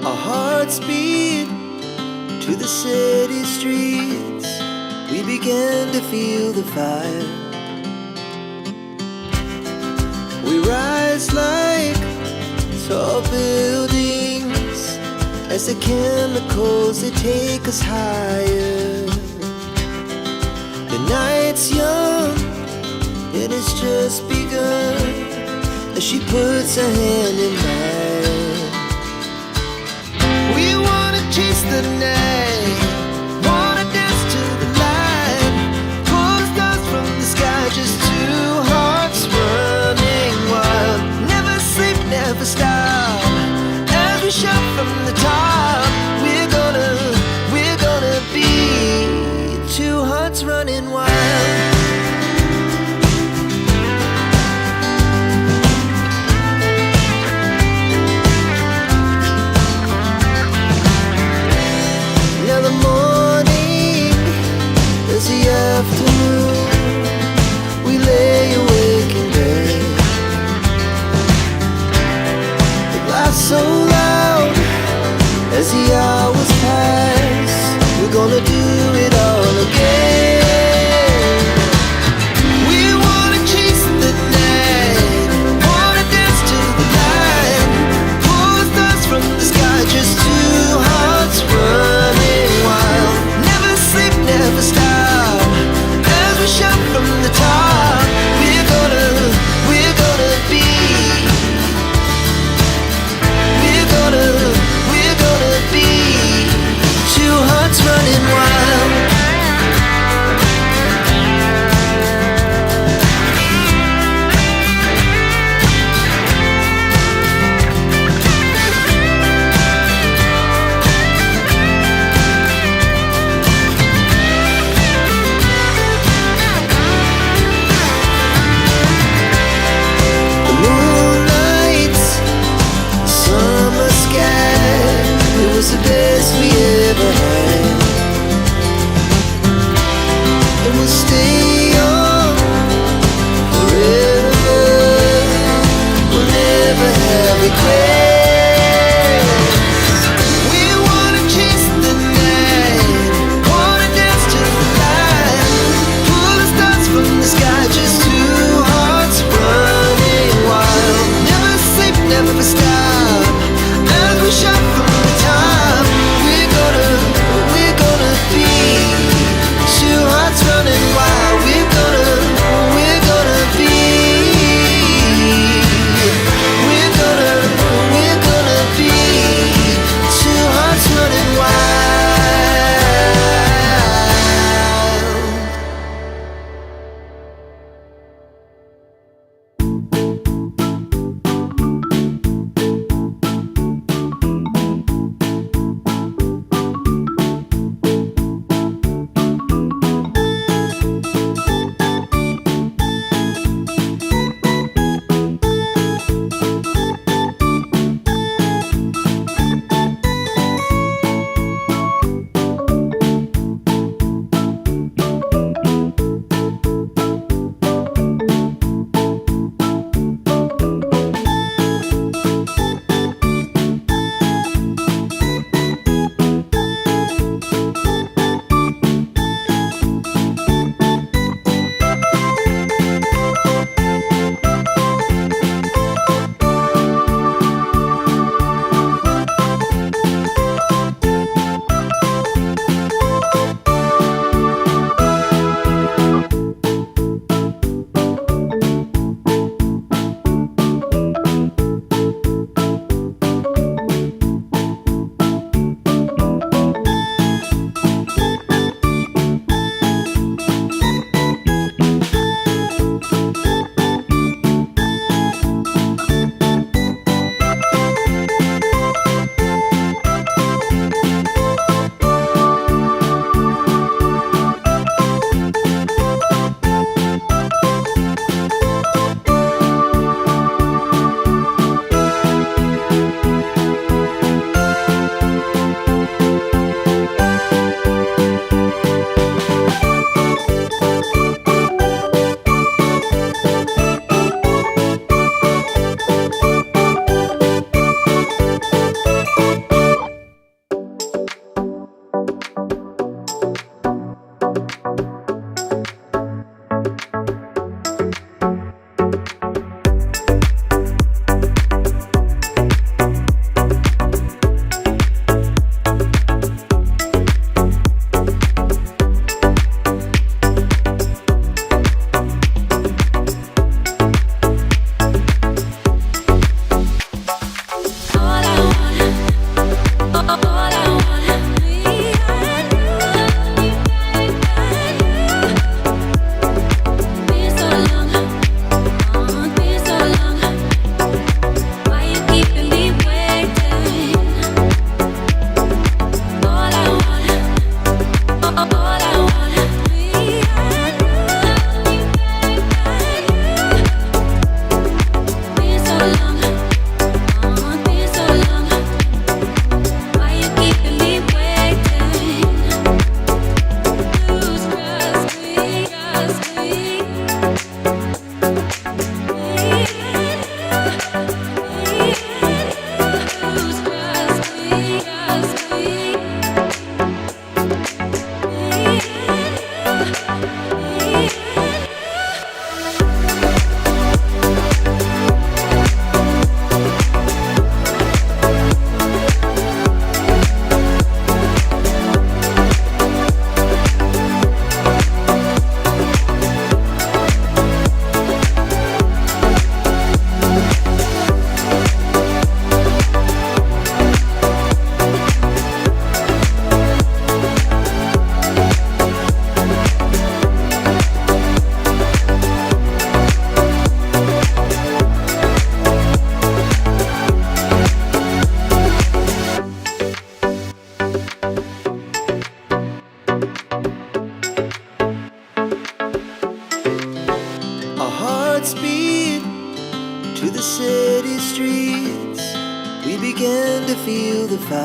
Our hearts beat to the city streets. We began to feel the fire. We rise like tall buildings as the chemicals, they take us higher. The night's young and it's just begun as she puts her hand in mine. We wanna chase the night, wanna dance to the light, pull the stars from the sky, just two hearts running wild. Never sleep, never stop, as we shout from the top. We're gonna be two hearts running wild. Afternoon, we lay awake in bed. The glass so loud as the hours pass. We're gonna do it all again. We wanna chase the night, wanna dance to the light, pull the stars from the sky, just two hearts running wild. Never sleep, never stop, we shout from the top. We're gonna be, we're gonna be two hearts running wild. The best we ever had, and we'll stay on forever. We'll never have regrets. We wanna chase the night, wanna dance to the light, pull the stars from the sky, just two hearts running wild. Never sleep, never stop, as we shout from the top.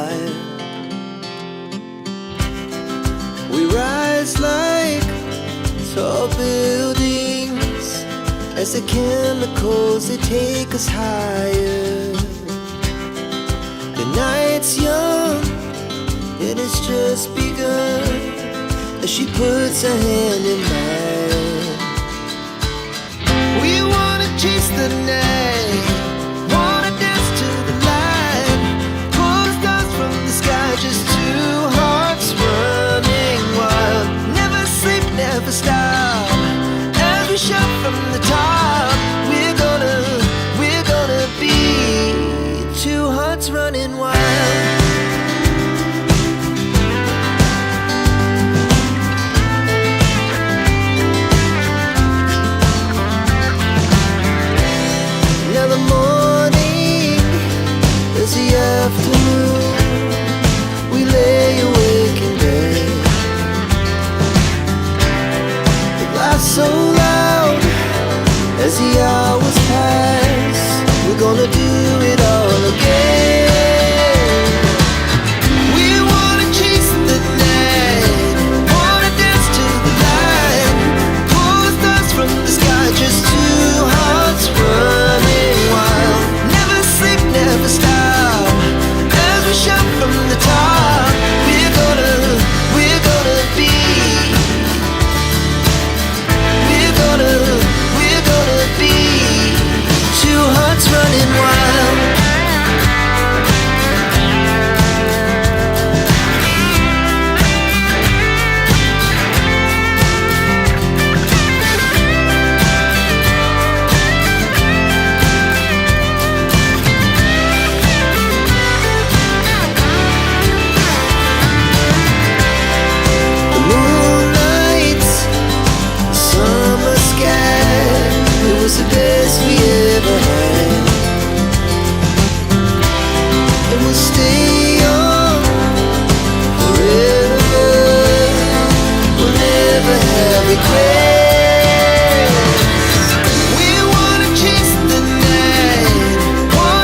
fire. We rise like tall buildings as the chemicals, they take us higher. The night's young, it has just begun, as she puts her hand in mine. We wanna chase the night, wanna dance to the light, pull the stars from the sky, just two hearts running wild. Never sleep, never stop, as we shout from the top. We're gonna be two hearts running wild. Now the morning is the afternoon, we lay awake in bed. The laughs so loud as the hours pass, we're gonna do it all again. We wanna chase the night, wanna dance to the light, pull the stars from the sky, just two hearts running wild. Never sleep, never stop, as we shout from the top. We're gonna be, we're gonna be two hearts running wild. The moonlight, summer sky, it was the best we ever had. And we'll stay young forever, we'll never have regret.